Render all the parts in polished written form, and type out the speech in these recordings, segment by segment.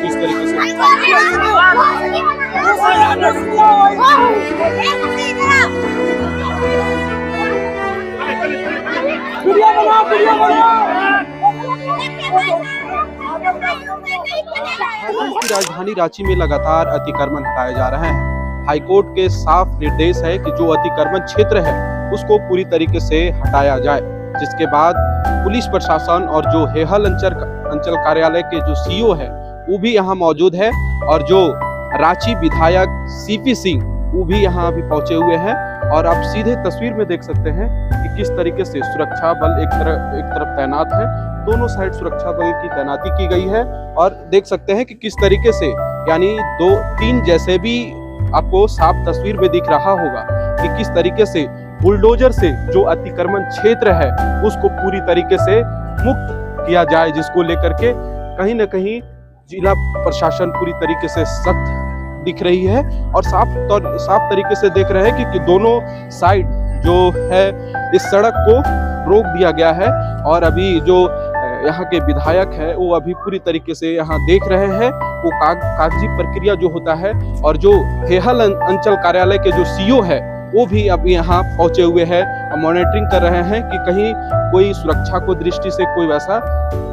किस तरीके से राजधानी रांची में लगातार अतिक्रमण हटाए जा रहे हैं। हाईकोर्ट के साफ निर्देश है कि जो अतिक्रमण क्षेत्र है उसको पूरी तरीके से हटाया जाए, जिसके बाद पुलिस प्रशासन और जो हेहल अंचल कार्यालय के जो सीओ है वो भी यहाँ मौजूद है और जो रांची विधायक सीपी सिंह वो भी यहाँ अभी पहुंचे हुए हैं। और आप सीधे तस्वीर में देख सकते हैं कि किस तरीके से सुरक्षा बल एक तरफ तैनात है, दोनों साइड सुरक्षा बल की तैनाती की गई है। और देख सकते हैं कि किस तरीके से यानी 2-3 जैसे भी आपको साफ तस्वीर में दिख रहा होगा कि किस तरीके से बुलडोजर से जो अतिक्रमण क्षेत्र है उसको पूरी तरीके से मुक्त किया जाए, जिसको लेकर के कहीं न कहीं जिला प्रशासन पूरी तरीके से सख्त दिख रही है और साफ तरीके से देख रहे हैं कि दोनों साइड जो है इस सड़क को रोक दिया गया है। और अभी जो यहाँ के विधायक है वो अभी पूरी तरीके से यहाँ देख रहे हैं वो कागजी प्रक्रिया जो होता है। और जो हेहल अंचल कार्यालय के जो सीओ है वो भी अभी यहाँ पहुंचे हुए हैं, मॉनिटरिंग कर रहे हैं कि कहीं कोई सुरक्षा को दृष्टि से कोई वैसा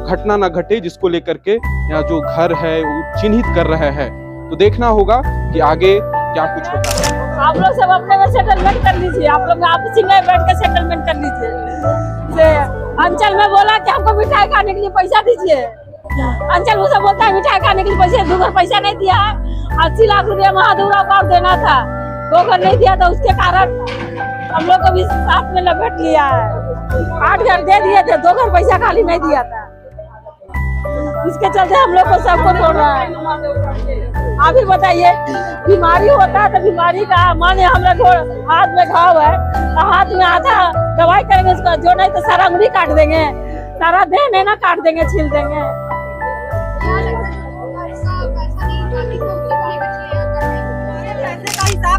घटना ना घटे, जिसको लेकर के यहाँ जो घर है वो चिन्हित कर रहे हैं। तो देखना होगा कि आगे क्या कुछ होता है। आप लोग सब अपने में सेटलमेंट कर लीजिए, आप लोग आपसी में बैठ के सेटलमेंट कर लीजिए। अंचल में बोला कि हमको मिठाई खाने के लिए पैसा दीजिए, अंचल उसे बोलता है मिठाई खाने के लिए पैसे, 2 घर पैसा नहीं दिया है। 80 लाख रुपया महादेवरा को देना था, 2 घर नहीं दिया था, उसके कारण हम लोग को भी साथ में लपेट लिया है। 8 घर दे दिए थे, 2 घर पैसा खाली नहीं दिया था, इसके चलते हम लोग को सबको छोड़ रहा है। आप ही बताइए, बीमारी होता है तो बीमारी का माने हम लोग हाथ में घाव है तो हाथ में आधा दवाई करेंगे उसका, जो नहीं तो सारा उंगली काट देंगे, सारा देह नहीं ना काट देंगे, छील देंगे।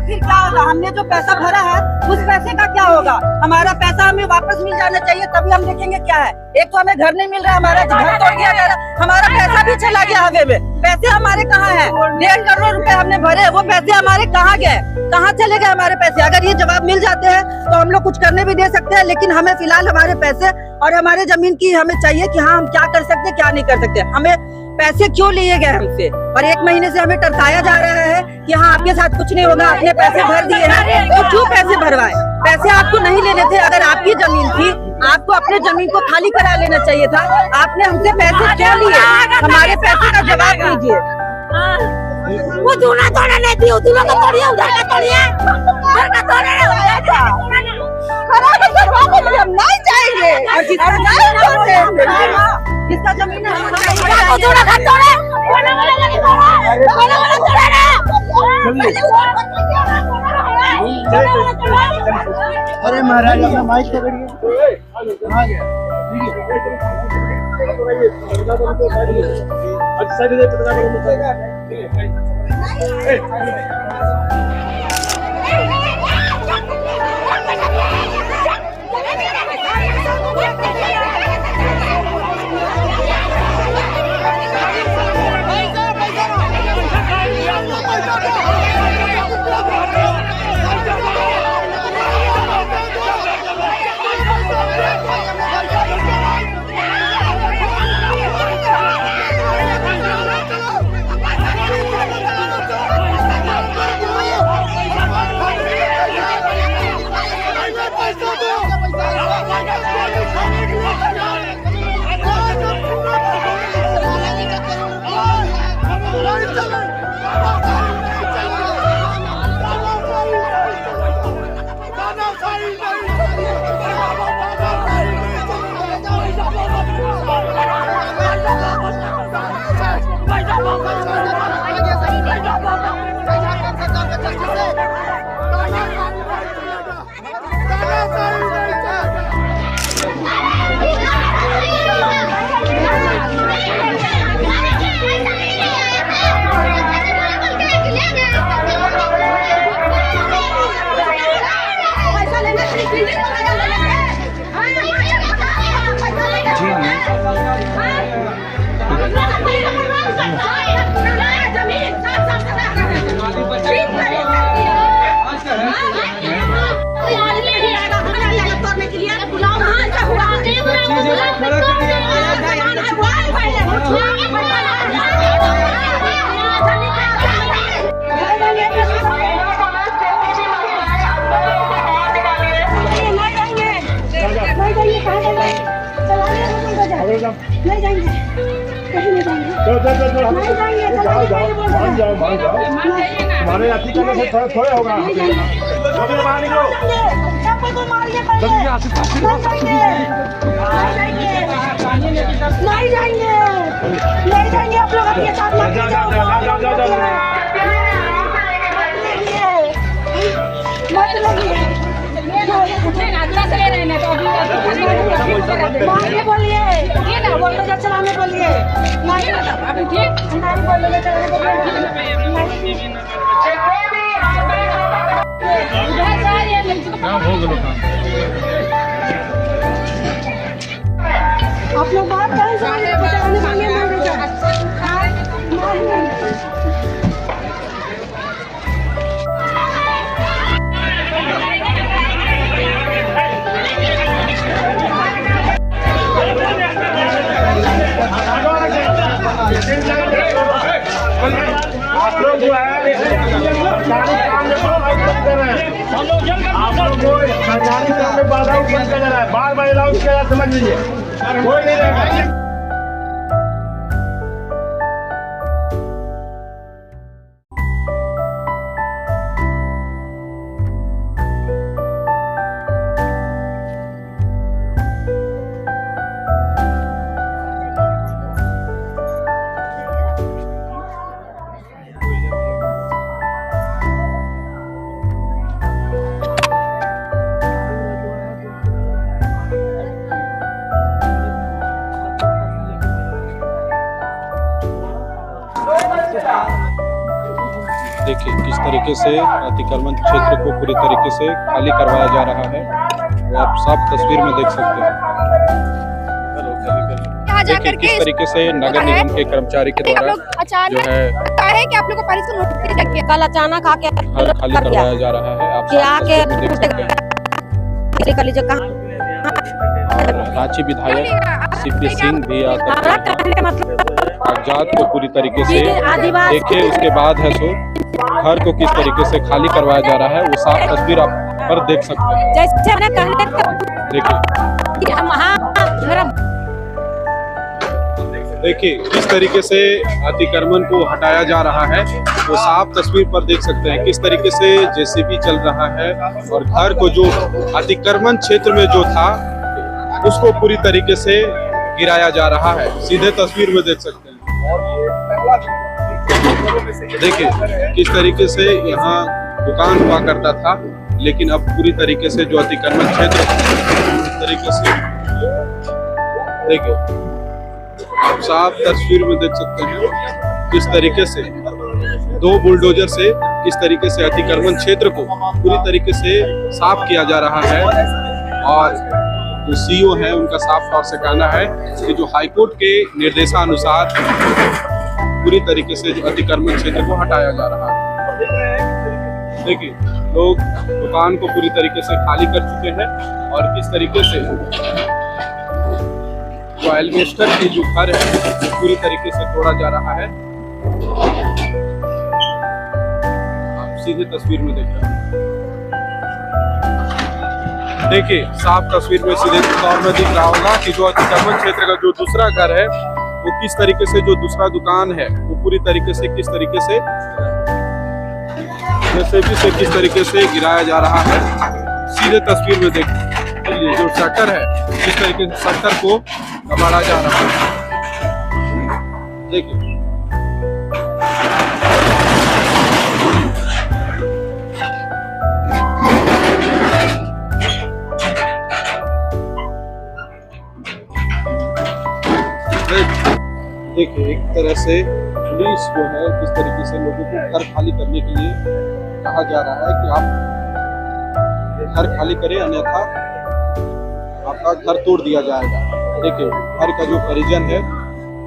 फिर क्या होगा? हमने जो पैसा भरा है उस पैसे का क्या होगा? हमारा पैसा हमें वापस मिल जाना चाहिए, तभी हम देखेंगे क्या है। एक तो हमें घर नहीं मिल रहा, हमारा घर तोड़ दिया जा रहा, हमारा पैसा भी चला गया हवे में। पैसे हमारे कहाँ है? 1.5 करोड़ रुपए हमने भरे, वो पैसे हमारे कहाँ गए, कहाँ चले गए हमारे पैसे? अगर ये जवाब मिल जाते हैं तो हम लोग कुछ करने भी दे सकते हैं, लेकिन हमें फिलहाल हमारे पैसे और हमारे जमीन की हमें चाहिए कि हाँ हम क्या कर सकते क्या नहीं कर सकते। हमें पैसे क्यों लिए गए हमसे, और 1 महीने से हमें टरकाया जा रहा है कि हाँ आपके साथ कुछ नहीं होगा, आपने पैसे भर दिए हैं तो क्यों पैसे भरवाए? पैसे आपको नहीं लेने थे, अगर आपकी जमीन थी आपको अपने जमीन को खाली करा लेना चाहिए था। आपने हमसे पैसे क्यों लिए? हमारे पैसे का जवाब दीजिए। वो दूना तोड़े नहीं दी, दूना को तोड़िए, उधर का तोड़िए, उधर का तोड़े खराब करवाने के लिए हम नहीं जाएंगे, और जिसका जिसका जमीन है वो दूना का तोड़े, कोना वाला लगी तोड़े, कोना वाला तोड़े ना। अरे महाराज अपना माइक पकड़िए, कहाँ गया? नहीं जाएंगे, कहीं नहीं जाएंगे। चलो चलो चलो नहीं जाएंगे, चलो जाओ जाओ नहीं बोल रहे मान जाओ मान जाओ तुम्हारे अति करने से थोड़े होगा नहीं जाएंगे, बाहर निकलो सबको तो मारिए पहले। नहीं जाएंगे, नहीं जाएंगे, नहीं जाएंगे आप लोग अपने साथ मत जाओ जाओ जाओ जाओ जाओ मत लगिए। मारने बोलिए, बोलते चलाने बोलिए, नहीं बोलोगे चलाने आप लोग बात करें चलाने बोलिए। आप लोग जो है सरकारी काम में बंद कर रहे हैं, आप लोग को सरकारी काम में बाधाएं बंद कर रहा है, बार बार अलाउंस किया समझ लीजिए कोई नहीं रहेगा। देखिए किस तरीके से अतिक्रमण क्षेत्र को पूरी तरीके से खाली करवाया जा रहा है, वो आप साफ तस्वीर में देख सकते हैं। देखिए किस तरीके से नगर निगम के कर्मचारी के द्वारा जो है कि आप लोग को परिस को नोटिस करके कल अचानक आके घर खाली करवाया जा रहा है। आप साफ तस्वीर में देख सकते हैं। और रांची विधायक सीपी सिंह भी आकर कागजात को पूरी तरीके से देखिए, उसके बाद है सो घर को किस तरीके से खाली करवाया जा रहा है, वो साफ तस्वीर आप पर देख सकते हैं। देखिए किस तरीके से अतिक्रमण को हटाया जा रहा है, वो साफ तस्वीर पर देख सकते हैं। किस तरीके से जेसीबी चल रहा है और घर को जो अतिक्रमण क्षेत्र में जो था उसको पूरी तरीके से गिराया जा रहा है, सीधे तस्वीर में देख सकते हैं। देखिए किस तरीके से यहाँ दुकान हुआ करता था, लेकिन अब पूरी तरीके से जो अतिक्रमण क्षेत्र इस तरीके से देखिए आप साफ तस्वीर में देख सकते हैं किस तरीके से दो बुलडोजर से किस तरीके से अतिक्रमण क्षेत्र को पूरी तरीके से साफ किया जा रहा है। और जो सीईओ है उनका साफ तौर से कहना है कि जो हाईकोर्ट के निर्देशानुसार पूरी तरीके से जो अतिक्रमण क्षेत्र को हटाया जा रहा है। देखिए लोग दुकान को पूरी तरीके से खाली कर चुके हैं और किस तरीके से जो एल्वेस्टर की जो घर है वो पूरी तरीके से तोड़ा जा रहा है। आप सीधे तस्वीर में देख रहे हैं। देखिए साफ तस्वीर में सीधे तौर में दिख रहा होगा कि जो अतिक्रमण क्षेत्र का जो दूसरा घर है वो किस तरीके से, जो दूसरा दुकान है वो पूरी तरीके से किस तरीके से जेसीबी से किस तरीके से गिराया जा रहा है। सीधे तस्वीर में देखिए जो शटर है किस तरीके से शटर को दबाड़ा जा रहा है। देखिए देखिए एक तरह से पुलिस जो है किस तरीके से लोगों को घर खाली करने के लिए कहा जा रहा है कि आप घर खाली करें अन्यथा आपका घर तोड़ दिया जाएगा। देखिए घर का जो परिजन है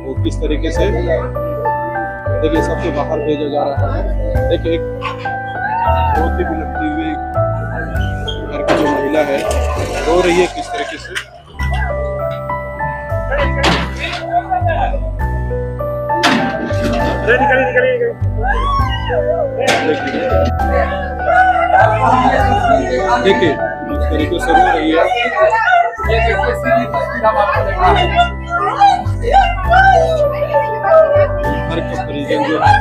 वो किस तरीके से देखिए सबको बाहर भेजा जा रहा है। देखिए एक बहुत ही बिलखती हुई घर की जो महिला है रो रही है किस तरीके से। देखिए इस तरीके से रो रही है। घर के परिजन जो है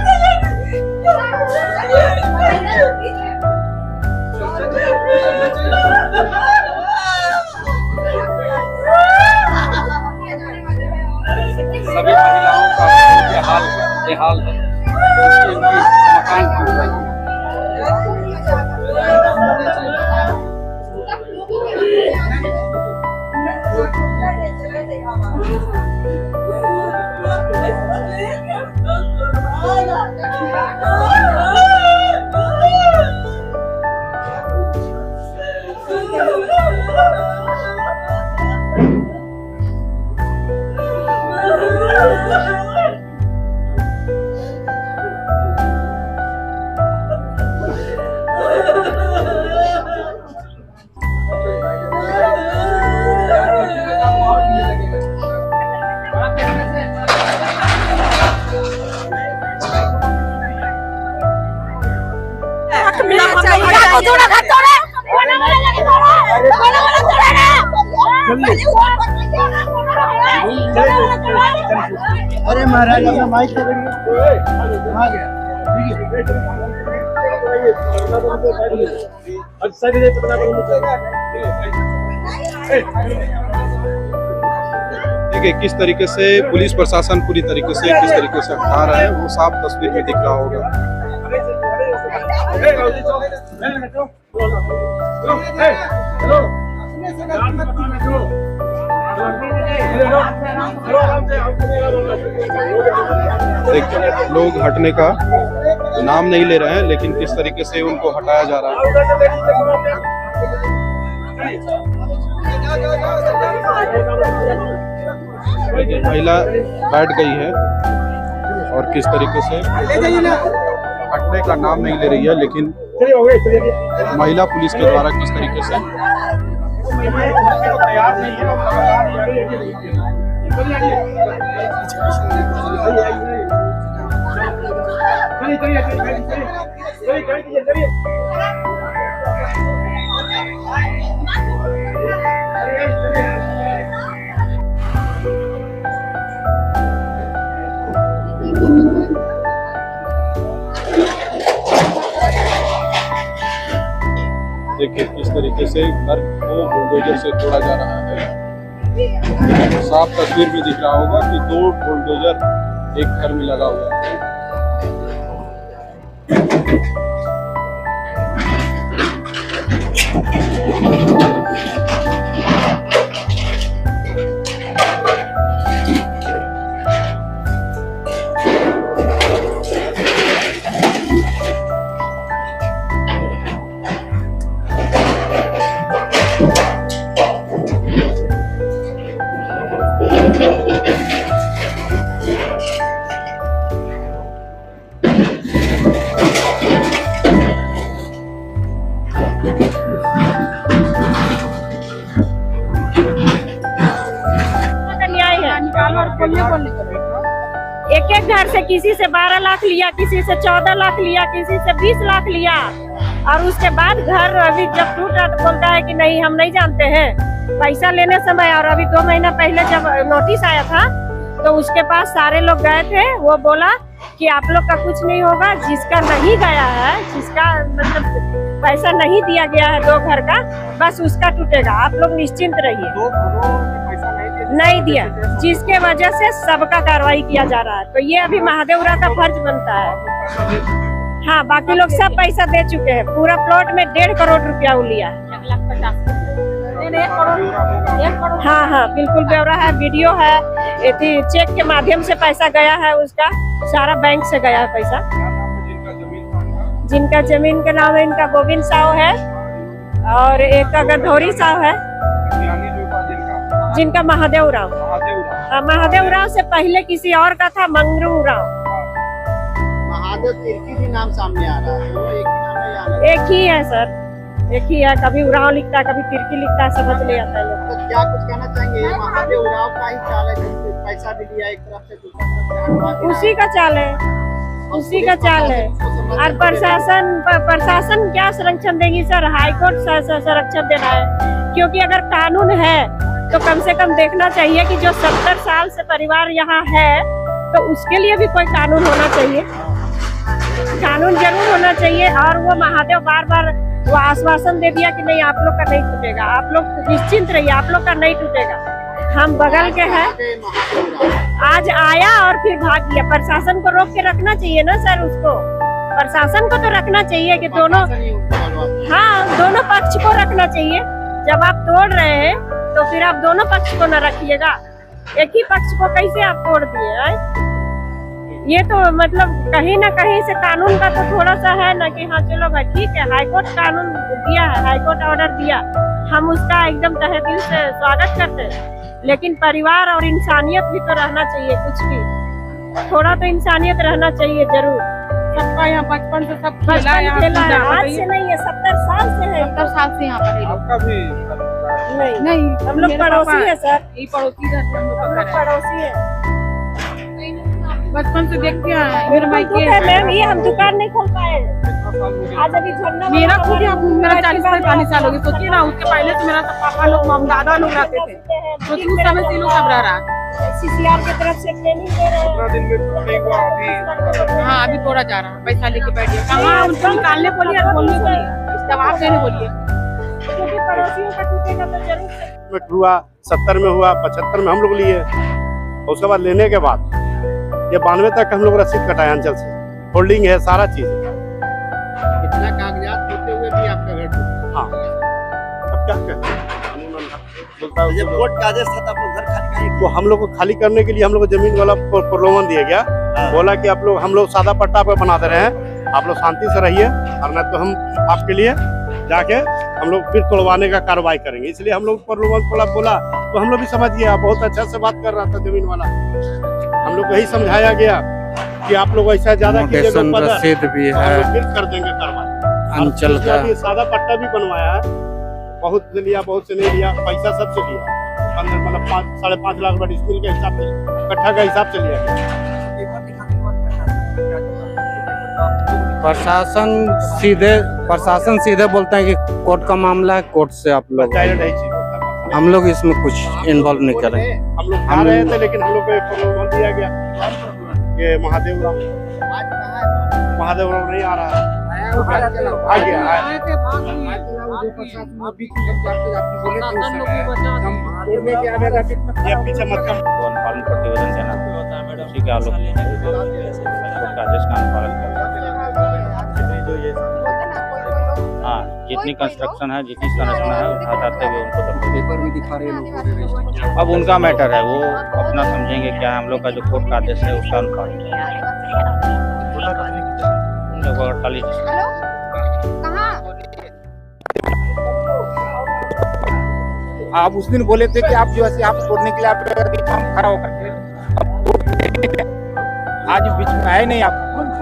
सभी महिलाओं का बेहाल है। मकान टूट रही है। अरे महाराज अपना माइक कहाँ गया? देखिए किस तरीके से पुलिस प्रशासन पूरी तरीके से किस तरीके से हटा रहा है वो साफ तस्वीर में दिख रहा होगा। देखिए लोग हटने का नाम नहीं ले रहे हैं, लेकिन किस तरीके से उनको हटाया जा रहा है। महिला बैठ गई है और किस तरीके से हटने का नाम नहीं ले रही है, लेकिन महिला पुलिस के द्वारा किस तरीके से देखिए किस तरीके से घर को बुलडोजर से तोड़ा जा रहा है। साफ तस्वीर में दिख रहा होगा कि 2 बुलडोजर एक घर में लगा हुआ है। एक एक घर से किसी से 12 लाख लिया, किसी से 14 लाख लिया, किसी से 20 लाख लिया, और उसके बाद घर अभी जब टूटा तो बोलता है कि नहीं हम नहीं जानते हैं। पैसा लेने समय और अभी 2 महीना पहले जब नोटिस आया था तो उसके पास सारे लोग गए थे, वो बोला कि आप लोग का कुछ नहीं होगा, जिसका नहीं गया है, जिसका मतलब पैसा नहीं दिया गया है 2 घर का, बस उसका टूटेगा, आप लोग निश्चिंत रहिए। नहीं दिया, जिसके वजह से सबका कार्रवाई किया जा रहा है। तो ये अभी महादेवरा का फर्ज बनता है। हाँ, बाकी लोग सब पैसा दे चुके हैं। पूरा प्लॉट में 1.5 करोड़ रुपया वो लिया है। 1 करोड़। हाँ हाँ बिल्कुल ब्यौरा है, वीडियो है, चेक के माध्यम से पैसा गया है, उसका सारा बैंक से गया है पैसा। जिनका जमीन का नाम है, इनका गोविंद साव है और एक का गधौरी साव है, जिनका महादेव राव। महादेव राव से पहले किसी और का था मंगरू राव। महादेव तिर्की भी नाम सामने आ रहा है, वो एक ही नाम है या एक ही है सर, एक ही है। कभी उराव लिखता है, कभी तिर्की लिखता है, समझ ले आता है लोग। तो क्या कुछ कहना चाहेंगे? ये महादेव उराव का ही चाल है, पैसा भी दिया एक तरफ से, दूसरी तरफ से हटवा दिया। उसी का चाल है, उसी का चाल है। और प्रशासन क्या संरक्षण देगी सर? हाईकोर्ट संरक्षण दे रहा है, क्योंकि अगर कानून है तो कम से कम देखना चाहिए कि जो 70 साल से परिवार यहाँ है तो उसके लिए भी कोई कानून होना चाहिए, कानून जरूर होना चाहिए। और वो महादेव बार बार वो आश्वासन दे दिया कि नहीं आप लोग का नहीं टूटेगा, आप लोग निश्चिंत रहिए, आप लोग का नहीं टूटेगा। हम बगल के हैं, आज आया और फिर भाग गया। प्रशासन को रोक के रखना चाहिए ना सर, उसको प्रशासन को तो रखना चाहिए कि दोनों, हाँ दोनों पक्ष को रखना चाहिए। जब आप तोड़ रहे हैं तो फिर आप दोनों पक्ष को न रखिएगा, एक ही पक्ष को कैसे आप तोड़ दिए हैं? ये तो मतलब कहीं ना कहीं से कानून का तो थोड़ा सा है ना कि हाँ चलो भाई ठीक है, हाईकोर्ट कानून दिया है, हाईकोर्ट ऑर्डर दिया, हम उसका एकदम तहे दिल से स्वागत करते हैं। लेकिन परिवार और इंसानियत भी तो रहना चाहिए, कुछ भी थोड़ा तो इंसानियत रहना चाहिए जरूर। सबका यहाँ बचपन से सब बचपन खेला है, आज से नहीं है, 70 साल से है, 70 साल से यहाँ पर है। आपका भी नहीं हम लोग पड़ोसी है सर, यही पड़ोसी घर से हम लोग का हम घर लोग है। पड़ोसी है। बचपन से देखते हैं, मेरे मायके है मैम, ये हम दुकान नहीं खोल पाए। आज अभी झरना मेरा खुद यहाँ मेरा 40-45 साल हो गए। सोचिए ना, उसके पहले से मेरा सब पापा लोग मम दादा लोग रहते थे, तो उस समय से लोग सब रह रहा। सीसीआर की तरफ से ट्रेनिंग दे रहे हैं। हाँ अभी थोड़ा जा रहा है, पैसा लेके बैठिए। कहाँ उनको निकालने बोलिए, बोलने बोलिए, जवाब देने बोलिए। क्योंकि पड़ोसियों का टूटेगा तो जरूर हुआ 70 में हुआ, 75 में हम लोग लिए, उसके बाद लेने के बाद ये 92 तक हम लोग रसीद कटाए अंचल से, होल्डिंग है, सारा चीज है। इतना कागजात होते हुए भी आपका घर टूटा। हाँ अब क्या कहते जब कोर्ट का आदेश था तब घर खाली करेंगे। तो हम लोग को खाली करने के लिए हम लोग को जमीन वाला प्रलोभन दिया गया, बोला कि आप लोग, हम लोग सादा पट्टा पे बना दे रहे हैं, आप लोग शांति से रहिए, और नहीं तो हम आपके लिए जाके हम लोग फिर तोड़वाने का कार्रवाई करेंगे। इसलिए हम लोग प्रलोभन बोला तो हम लोग भी समझ गया, बहुत अच्छा से बात कर रहा था जमीन वाला। हम लोग को यही समझाया गया कि आप लोग ऐसा ज्यादा रसीद भी है, फिर कर देंगे कार्रवाई। अंचल का सादा पट्टा भी बनवाया है, बहुत से लिया, बहुत से नहीं लिया, पैसा सबसे लिया, मतलब 5-5.5 लाख रुपए स्कूल के हिसाब से, कट्ठा का हिसाब से लिया गया। प्रशासन सीधे बोलते हैं कि कोर्ट का मामला है, कोर्ट से आप लोग, हम लोग इसमें कुछ इन्वॉल्व नहीं करें। हम लोग आ रहे थे लेकिन हम लोग को प्रलोभन दिया गया, ये महादेव राव नहीं आ रहा है, आ गया ये पीछे मत कर। अनुपालन प्रतिवेदन देना, उसी के आलोक में कोर्ट का आदेश का अनुपालन करना। हाँ जितनी कंस्ट्रक्शन है, जितनी संरचना है, हटाते हुए उनको अब उनका मैटर है, वो अपना समझेंगे क्या है। हम लोग का जो कोर्ट का आदेश है उसका अनुपालन खाली। आप उस दिन बोले थे कि आप जो है आप तोड़ने के लिए आप काम खड़ा होकर आज बीच में आए नहीं, आप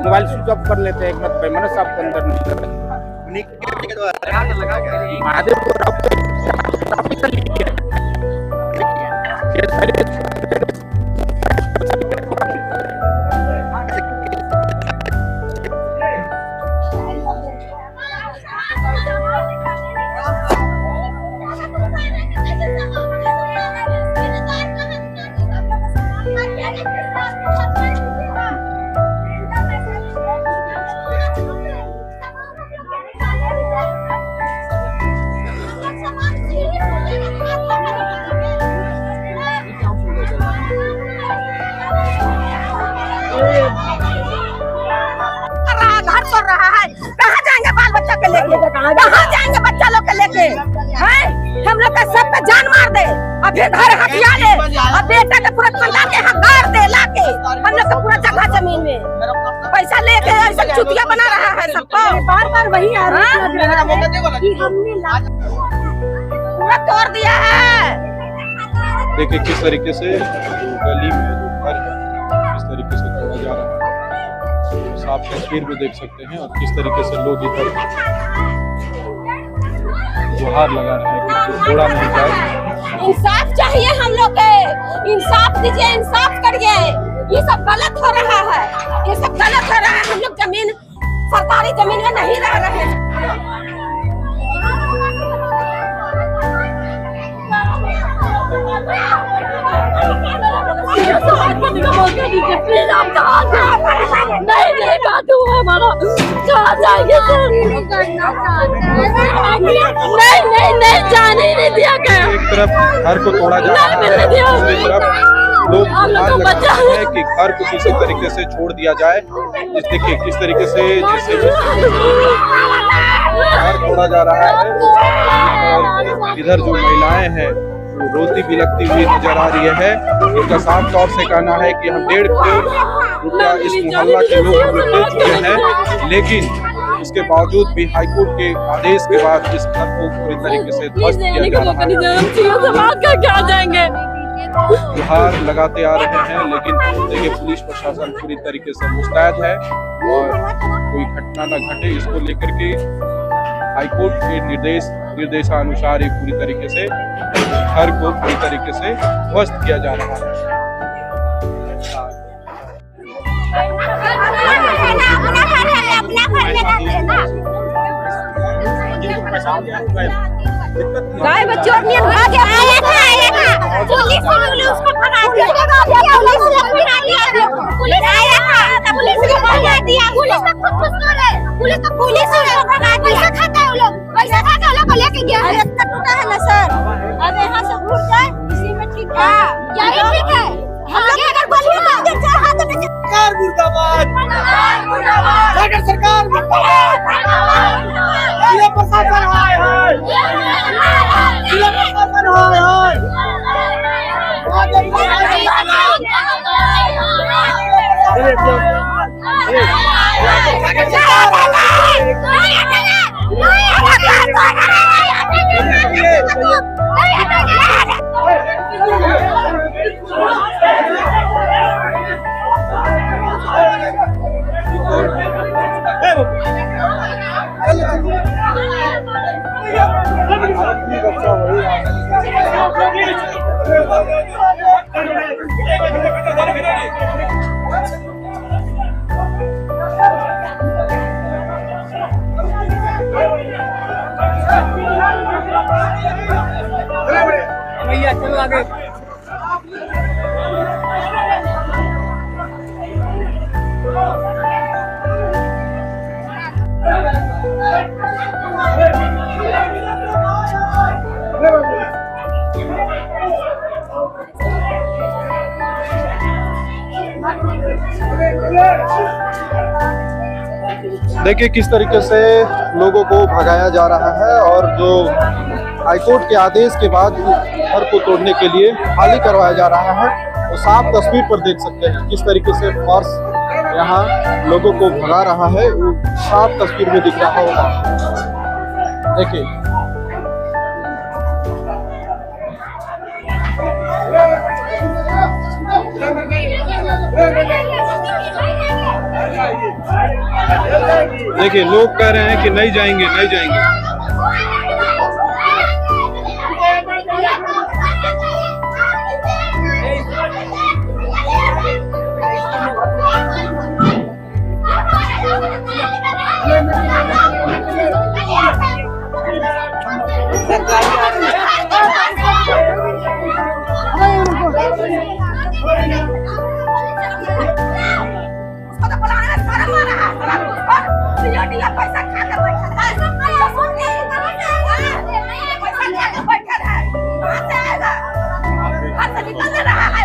मोबाइल स्विच ऑफ कर लेते हैं, एक मत मैंने साहब के अंदर महादेव घर तोड़ रहा है, कहाँ जाएंगे बाल बच्चा के लेके, कहाँ जाएंगे बच्चा लोग के लेके, हैं? हम लोग का सब का जान मार दे, और फिर घर हथिया ले, और बेटा के पूरा खंडा के हकार दे लाके, हम लोग का पूरा जगह जमीन में पैसा लेके ऐसा चुतिया बना रहा है सबको। बार बार वही आ रहा है कि हमने पूरा तोड़ दिया है। देखिए किस तरीके से गली में जो घर है किस तरीके से तोड़ा जा रहा है, साफ तस्वीर में देख सकते हैं, और किस तरीके से लोग इधर गुहार लगा रहे हैं कि तोड़ा नहीं जाए। इंसाफ चाहिए हम लोग के, इंसाफ दीजिए, इंसाफ करिए, ये सब गलत हो रहा है, ये सब गलत हो रहा है। हम लोग जमीन, सरकारी जमीन में नहीं रह रहे हैं। प्लीज आप कहाँ नहीं काटू हमारा कहाँ जाएंगे सर नहीं जाने ही नहीं दिया गया। एक तरफ घर को तोड़ा जा रहा है, दूसरी तरफ लोग गुहार लगा रहे हैं कि घर को किसी तरीके से छोड़ दिया जाए। जिस देखिए किस तरीके से जैसे घर तोड़ा जा रहा है और इधर जो महिलाएं हैं वो रोती बिलखती हुई नजर आ रही है। इनका साफ तौर से कहना है कि हम 1.5 करोड़ रुपया इस मोहल्ला के लोग हमें दे चुके हैं, लेकिन इसके बावजूद भी हाईकोर्ट के आदेश के बाद इस घर को पूरी तरीके से ध्वस्त किया जा रहा है। गुहार लगाते आ रहे हैं, लेकिन देखिए पुलिस प्रशासन पूरी तरीके से मुस्तैद है और कोई घटना न घटे इसको लेकर के हाईकोर्ट के निर्देशानुसार ही पूरी तरीके से घर को पूरी तरीके से ध्वस्त किया जा रहा है। गाय बच्चों और नियन भाग गया पुलिस ने उसको भगा दिया पुलिस आया था पुलिस ने भगा दिया पुलिस तो खुद घुस गए पुलिस ने भगा दिया। पैसा खाता है वो लोग को लेके गया है। रास्ता टूटा है ना सर, अब यहाँ से घूर जाए इसी में ठीक है यही ठीक है। हम लोग अगर बोलिए ना हाथ में सरकार मुर्दाबाद सरकार मुर्दाबाद ये प्रशासन हाय हाय ये प्रशासन हाय हाय भैया चलो आगे। देखिए किस तरीके से लोगों को भगाया जा रहा है और जो हाईकोर्ट के आदेश के बाद घर को तोड़ने के लिए खाली करवाया जा रहा है। वो साफ तस्वीर पर देख सकते हैं किस तरीके से फोर्स यहाँ लोगों को भगा रहा है, वो साफ तस्वीर में दिख रहा होगा। देखिए देखिए लोग कह रहे हैं कि नहीं जाएंगे नहीं जाएंगे। पैसा खा कर बैठा है निकल रहा है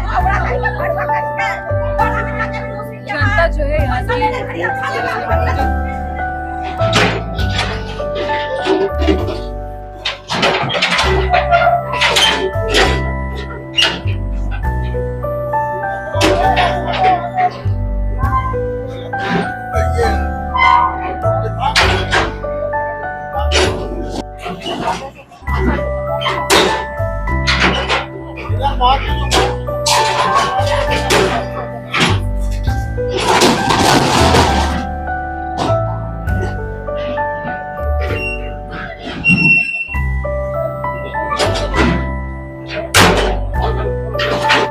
जनता जो है यहाँ